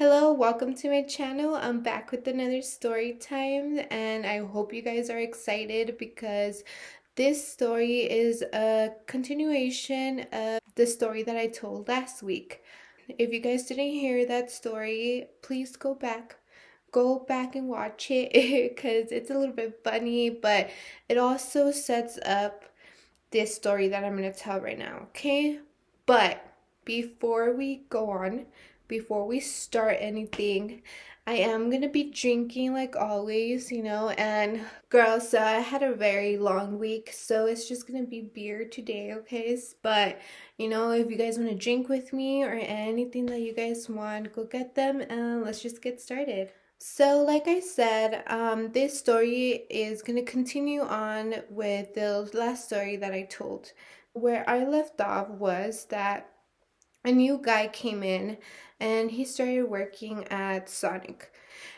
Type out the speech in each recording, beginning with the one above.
Hello, welcome to my channel. I'm back with another story time, and I hope you guys are excited because this story is a continuation of the story that I told last week. If you guys didn't hear that story, please go back and watch it because it's a little bit funny, but it also sets up this story that I'm going to tell right now, okay? But before we go on, before we start anything, I am going to be drinking like always, and girls, so I had a very long week, so it's just going to be beer today, okay? But, if you guys want to drink with me or anything that you guys want, go get them and let's just get started. So, like I said, this story is going to continue on with the last story that I told. Where I left off was that a new guy came in and he started working at Sonic.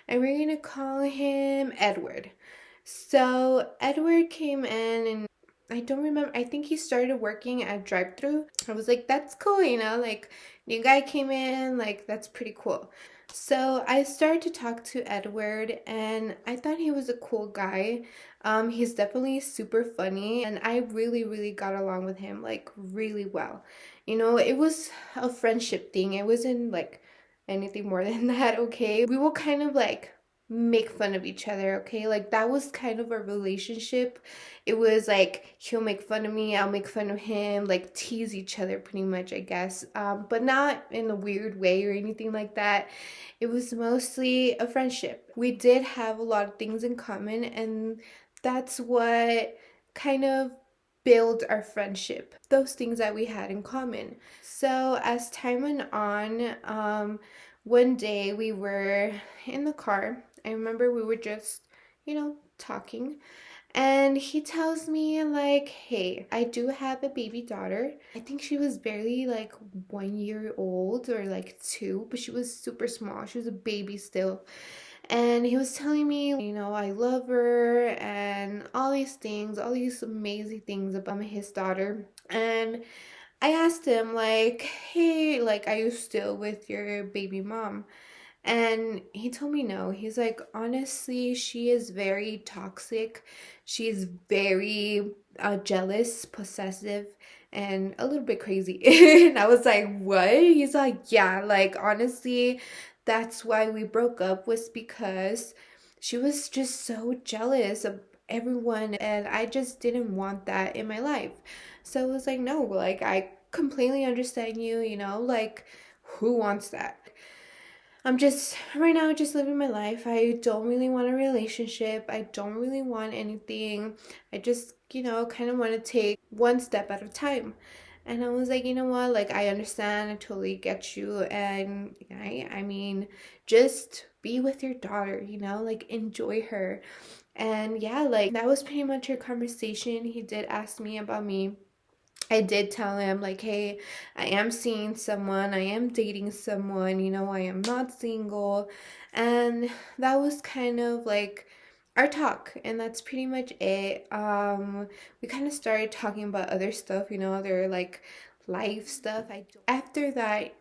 And we're going to call him Edward. So, Edward came in and I don't remember. I think he started working at drive-thru. I was like, that's cool, like new guy came in, like that's pretty cool. So I started to talk to Edward and I thought he was a cool guy. He's definitely super funny and I really, really got along with him like really well. It was a friendship thing. It wasn't like anything more than that, okay? We will kind of like make fun of each other, okay? Like that was kind of a relationship. It was like he'll make fun of me, I'll make fun of him, like tease each other pretty much, I guess. But not in a weird way or anything like that. It was mostly a friendship. We did have a lot of things in common, and that's what kind of build our friendship, those things that we had in common. So as time went on, one day we were in the car. I remember we were just, talking. And he tells me, like, hey, I do have a baby daughter. I think she was barely like 1 year old or like two, but she was super small. She was a baby still. And he was telling me, I love her and all these things, all these amazing things about his daughter. And I asked him, like, hey, like, are you still with your baby mom? And he told me no. He's like, honestly, she is very toxic. She's very jealous, possessive, and a little bit crazy. And I was like, what? He's like, yeah, like, honestly, that's why we broke up, was because she was just so jealous of everyone. And I just didn't want that in my life. So I was like, no, like, I completely understand you, like, who wants that? I'm just right now just living my life. I don't really want a relationship. I don't really want anything. I just, kind of want to take one step at a time. And I was like, you know what? Like I understand. I totally get you. And I mean, just be with your daughter, like enjoy her. And yeah, like that was pretty much our conversation. He did ask me about me. I did tell him, like, hey, I am seeing someone, I am dating someone, I am not single. And that was kind of like our talk, and that's pretty much it. We kind of started talking about other stuff, other like life stuff. After that,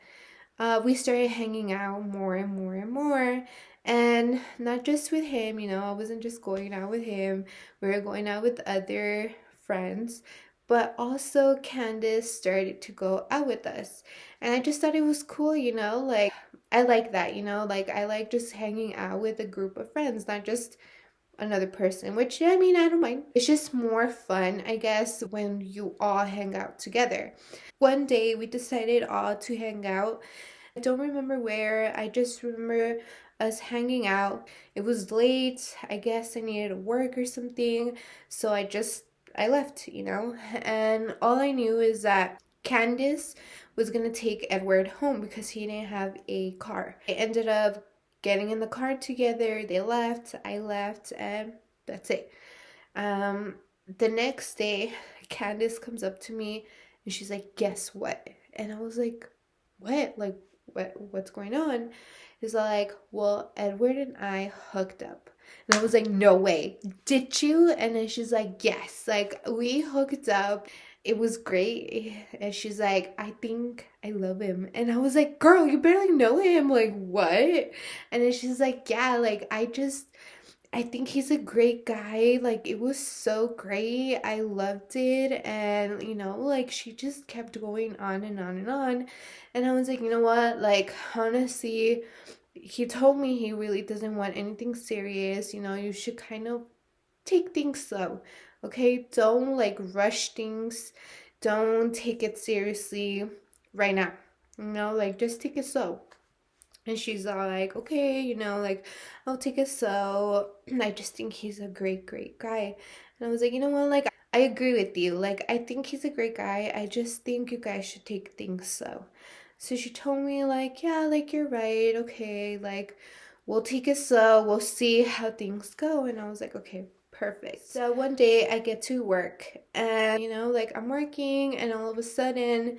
we started hanging out more and more and more. And not just with him, I wasn't just going out with him, we were going out with other friends. But also, Candace started to go out with us. And I just thought it was cool, like I like that, like I like just hanging out with a group of friends, not just another person, which I mean, I don't mind. It's just more fun, I guess, when you all hang out together. One day we decided all to hang out. I don't remember where, I just remember us hanging out. It was late. I guess I needed to work or something. So I left, And all I knew is that Candace was gonna take Edward home because he didn't have a car. I ended up getting in the car together. They left, I left, and that's it. The next day, Candace comes up to me and she's like, guess what? And I was like, what? Like, what's going on? It's like, well, Edward and I hooked up. And I was like, no way. Did you? And then she's like, yes. Like, we hooked up. It was great. And she's like, I think I love him. And I was like, girl, you barely know him. Like, what? And then she's like, yeah, like, I think he's a great guy. Like, it was so great. I loved it. And, like, she just kept going on and on and on. And I was like, you know what? Like, honestly, he told me he really doesn't want anything serious. You should kind of take things slow. Okay? Don't like rush things. Don't take it seriously right now. Like, just take it slow. And she's all like, okay, like, I'll take it slow. I just think he's a great, great guy. And I was like, you know what? Like, I agree with you. Like, I think he's a great guy. I just think you guys should take things slow. So she told me, like, yeah, like, you're right. Okay, like, we'll take it slow. We'll see how things go. And I was like, okay, perfect. So one day I get to work and, like, I'm working, and all of a sudden,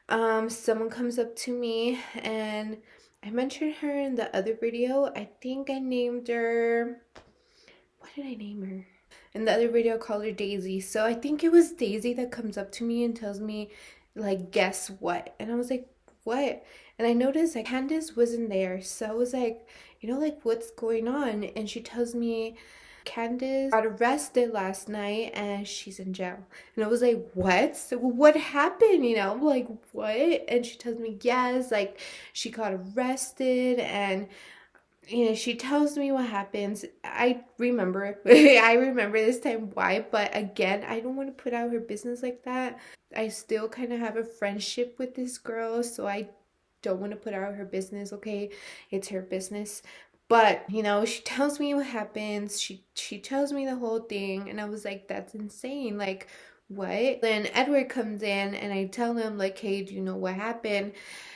someone comes up to me, and I mentioned her in the other video. I think I named her, what did I name her? In the other video, I called her Daisy. So I think it was Daisy that comes up to me and tells me, like, guess what? And I was like, what? And I noticed like Candace wasn't there. So I was like, like, what's going on? And she tells me Candace got arrested last night and she's in jail. And I was like, what? So what happened? Like, what? And she tells me, yes, like, she got arrested, and she tells me what happens. I remember. I remember this time why, but again, I don't want to put out her business like that. I still kind of have a friendship with this girl, so I don't want to put out her business, okay? It's her business. But, she tells me what happens. She tells me the whole thing, and I was like, that's insane. Like, what? Then Edward comes in, and I tell him, like, hey, do you know what happened?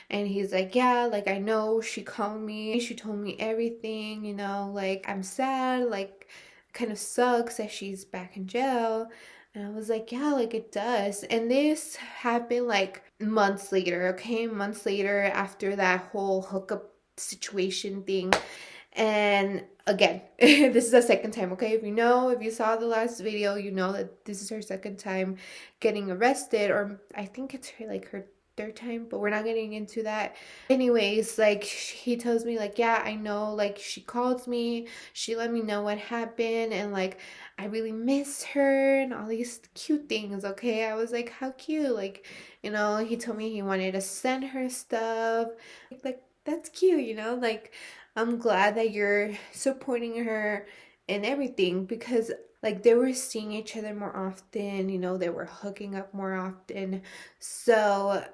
And he's like, yeah, like, I know. She called me. She told me everything, like, I'm sad. Like, kind of sucks that she's back in jail. And I was like, yeah, like, it does. And this happened like months later, okay? Months later, after that whole hookup situation thing. And again, this is the second time, okay? If you saw the last video, you know that this is her second time getting arrested, or I think it's her third time, but we're not getting into that. Anyways, like, he tells me, like, yeah, I know, like, she called me, she let me know what happened, and like, I really miss her and all these cute things, okay? I was like, how cute. Like, he told me he wanted to send her stuff. Like, that's cute, like, I'm glad that you're supporting her and everything, because like, they were seeing each other more often, they were hooking up more often. So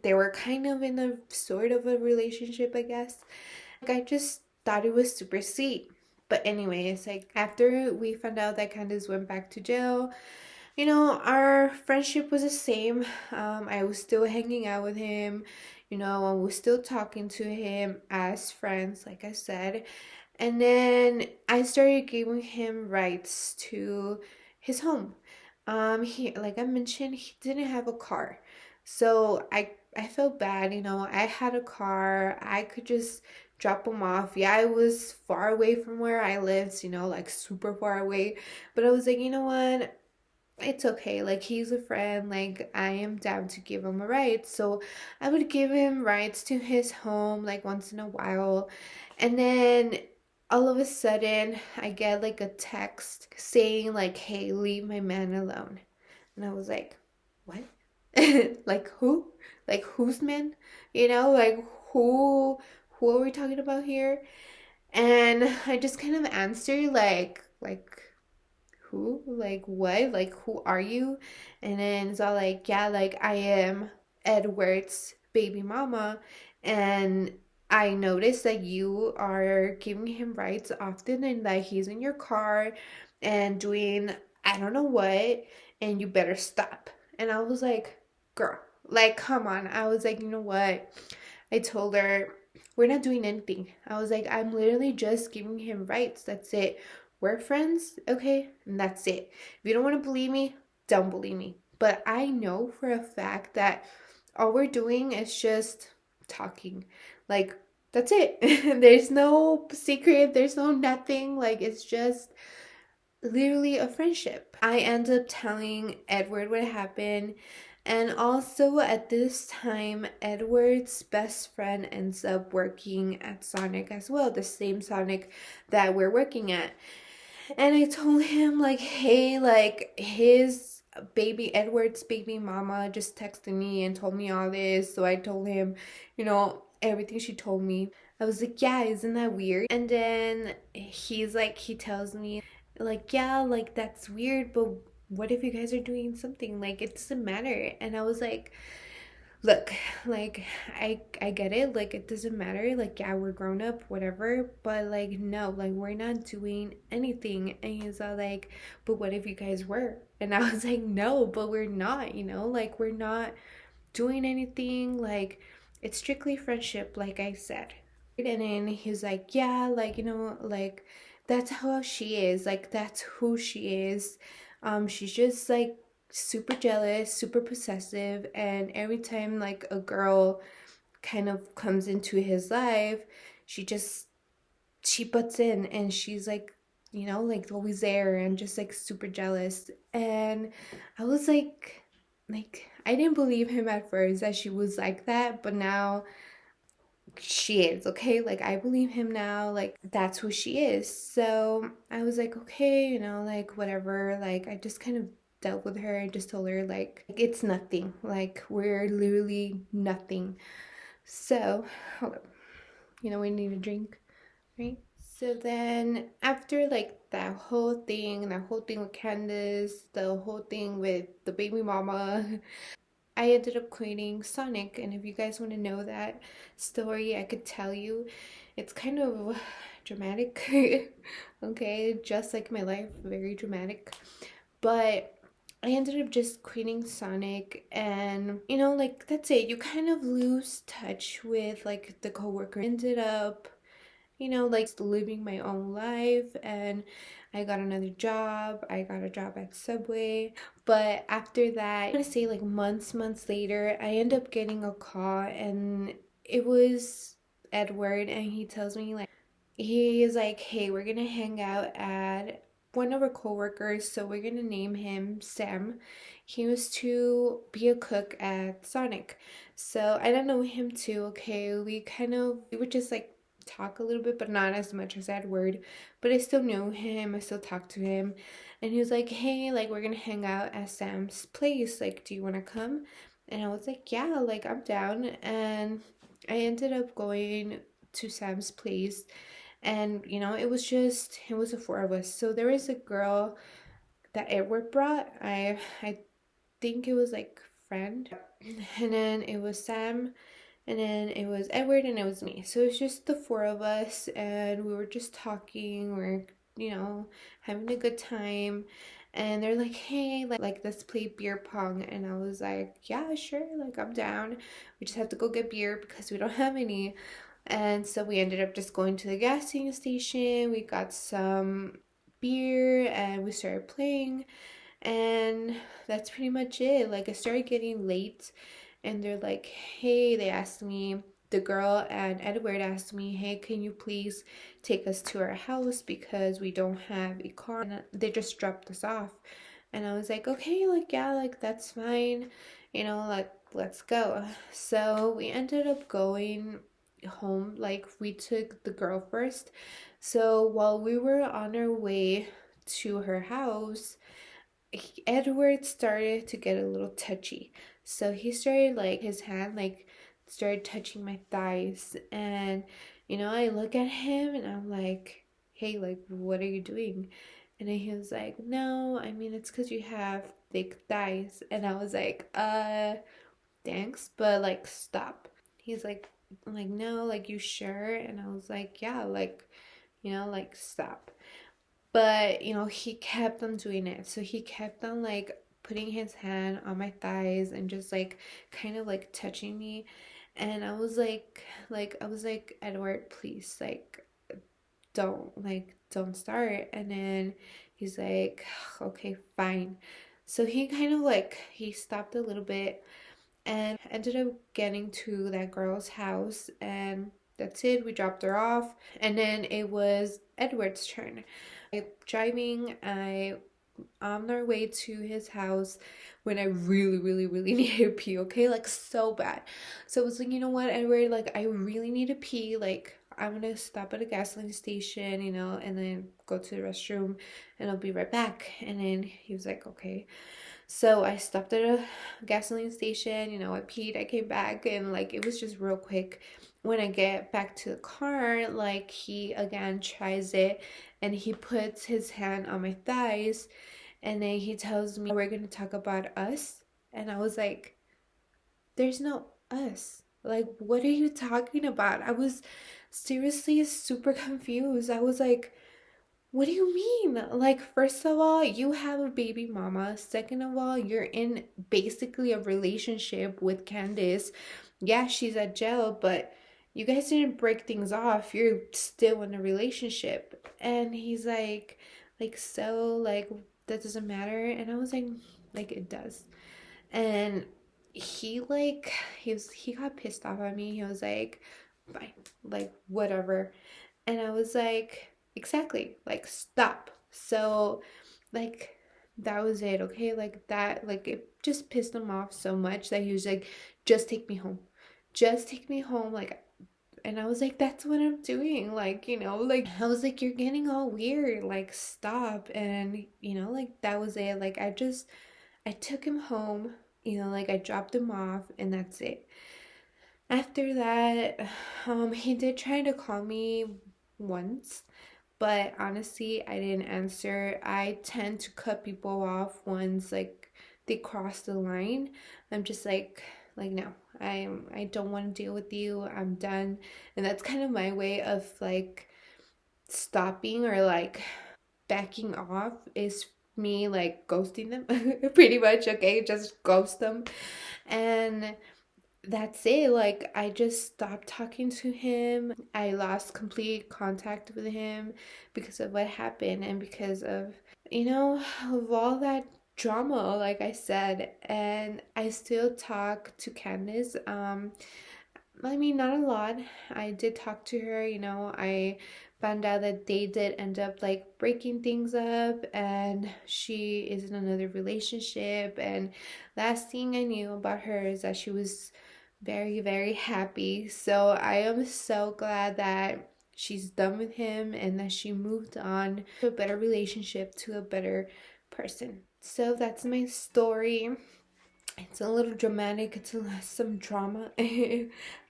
they were kind of in a sort of a relationship, I guess. Like, I just thought it was super sweet. But anyways, like, after we found out that Candace went back to jail, our friendship was the same. I was still hanging out with him, I was still talking to him as friends, like I said. And then I started giving him rights to his home. He, like I mentioned, he didn't have a car. So I felt bad, I had a car. I could just drop him off. Yeah, it was far away from where I lived, like super far away. But I was like, you know what? It's okay. Like, he's a friend. Like, I am down to give him a ride. So I would give him rides to his home like once in a while. And then all of a sudden, I get like a text saying, like, hey, leave my man alone. And I was like, what? Like, who? Like, whose man? Like, who are we talking about here? And I just kind of answered like, who? Like, what? Like, who are you? And then it's all like, yeah, like, I am Edward's baby mama. And I noticed that you are giving him rides often, and that he's in your car and doing I don't know what, and you better stop. And I was like, girl, like, come on. I was like, you know what? I told her, we're not doing anything. I was like, I'm literally just giving him rights. That's it. We're friends, okay? And that's it. If you don't want to believe me, don't believe me. But I know for a fact that all we're doing is just talking. Like, that's it. There's no secret, there's no nothing. Like, it's just literally a friendship. I end up telling Edward what happened. And also at this time, Edward's best friend ends up working at Sonic as well, the same Sonic that we're working at. And I told him, like, hey, like, his baby, Edward's baby mama just texted me and told me all this. So I told him, everything she told me. I was like, yeah, isn't that weird? And then he's like, he tells me, like, yeah, like, that's weird, but what if you guys are doing something? Like, it doesn't matter. And I was like, look, like, I get it, like, it doesn't matter, like, yeah, we're grown up, whatever, but like, no, like, we're not doing anything. And he's all like, but what if you guys were? And I was like, no, but we're not, like, we're not doing anything, like, it's strictly friendship, like I said. And then he's like, yeah, like, like, that's how she is, like, that's who she is. She's just like super jealous, super possessive, and every time like a girl kind of comes into his life, she just she butts in, and she's like, like, always there and just like super jealous. And I was like, I didn't believe him at first that she was like that, but now she is, okay? Like, I believe him now, like, that's who she is. So I was like, okay, like, whatever. Like, I just kind of dealt with her. I just told her, like, it's nothing. Like, we're literally nothing. So, hold up. We need a drink, right? So then after like that whole thing with Candace, the whole thing with the baby mama, I ended up quitting Sonic. And if you guys want to know that story, I could tell you. It's kind of dramatic. Okay, just like my life, very dramatic. But I ended up just quitting Sonic, and like, that's it. You kind of lose touch with like the coworker. Ended up like living my own life, and I got another job. I got a job at Subway. But after that, I want to say like months later, I end up getting a call, and it was Edward, and he tells me, like, he is like, hey, we're gonna hang out at one of our coworkers, so we're gonna name him Sam. He was to be a cook at Sonic. So I don't know him too, okay? We would just like talk a little bit, but not as much as Edward. But I still knew him, I still talked to him. And he was like, hey, like, we're gonna hang out at Sam's place. Like, do you wanna come? And I was like, yeah, like, I'm down. And I ended up going to Sam's place, and it was the four of us. So there was a girl that Edward brought. I think it was like friend, and then it was Sam, and then it was Edward, and it was me. So it's just the four of us, and we were just talking. We're having a good time. And they're like, hey, like, let's play beer pong. And I was like, yeah, sure, like, I'm down. We just have to go get beer because we don't have any. And so we ended up just going to the gas station. We got some beer and we started playing. And that's pretty much it. Like, I started getting late, and they're like, hey, they asked me, the girl and Edward asked me, hey, can you please take us to our house because we don't have a car? And they just dropped us off. And I was like, okay, like, yeah, like, that's fine. Like, let's go. So we ended up going home. Like, we took the girl first. So while we were on our way to her house, Edward started to get a little touchy. So he started, like, his hand like started touching my thighs. And I look at him and I'm like, hey, like, what are you doing? And then he was like, no, I mean, it's because you have thick thighs. And I was like, thanks, but like, stop. He's like, no, like, you sure? And I was like, yeah, like, like, stop. But he kept on doing it. So he kept on like putting his hand on my thighs and just like kind of like touching me. And I was like, Edward, please, like, don't start. And then he's like, okay, fine. So he kind of like he stopped a little bit, and ended up getting to that girl's house. And That's it. We dropped her off. And then it was Edward's turn. Driving, I on our way to his house when I really, really, really needed to pee, okay? Like so bad. So I was like, you know what, Edward, like I really need to pee. Like I'm gonna stop at a gasoline station, and then go to the restroom and I'll be right back. And then he was like, okay. So I stopped at a gasoline station, I peed, I came back, and like it was just real quick. When I get back to the car, like he again tries it and he puts his hand on my thighs and then he tells me we're going to talk about us. And I was like, there's no us. Like, what are you talking about? I was seriously super confused. I was like, what do you mean? Like, first of all, you have a baby mama. Second of all, you're in basically a relationship with Candace. Yeah, she's at jail, but you guys didn't break things off. You're still in a relationship. And he's so, like, that doesn't matter. And I was like, it does. And he got pissed off at me. He was like, fine, like, whatever. And I was like, exactly, like, stop. So, like, that was it, okay? Like, that, like, it just pissed him off so much that he was like, just take me home. Just take me home. Like, and I was like, that's what I'm doing. Like, like, I was like, you're getting all weird. Like, stop. And, like, that was it. Like, I took him home, like, I dropped him off, and that's it. After that, he did try to call me once, but honestly, I didn't answer. I tend to cut people off once like they cross the line. I'm just like no. I don't want to deal with you. I'm done. And that's kind of my way of like stopping or like backing off is me like ghosting them pretty much, okay? Just ghost them. And that's it. Like, I just stopped talking to him. I lost complete contact with him because of what happened and because of all that drama, like I said. And I still talk to Candace. I mean, not a lot. I did talk to her, I found out that they did end up like breaking things up and she is in another relationship. And last thing I knew about her is that she was very, very happy. So I am so glad that she's done with him and that she moved on to a better relationship, to a better person. So that's my story. It's a little dramatic, some drama.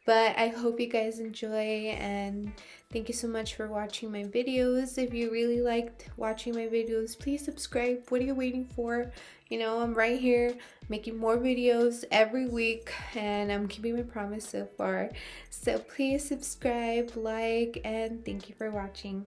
But I hope you guys enjoy, and thank you so much for watching my videos. If you really liked watching my videos, please subscribe. What are you waiting for? I'm right here making more videos every week, and I'm keeping my promise so far. So please subscribe, like, and thank you for watching.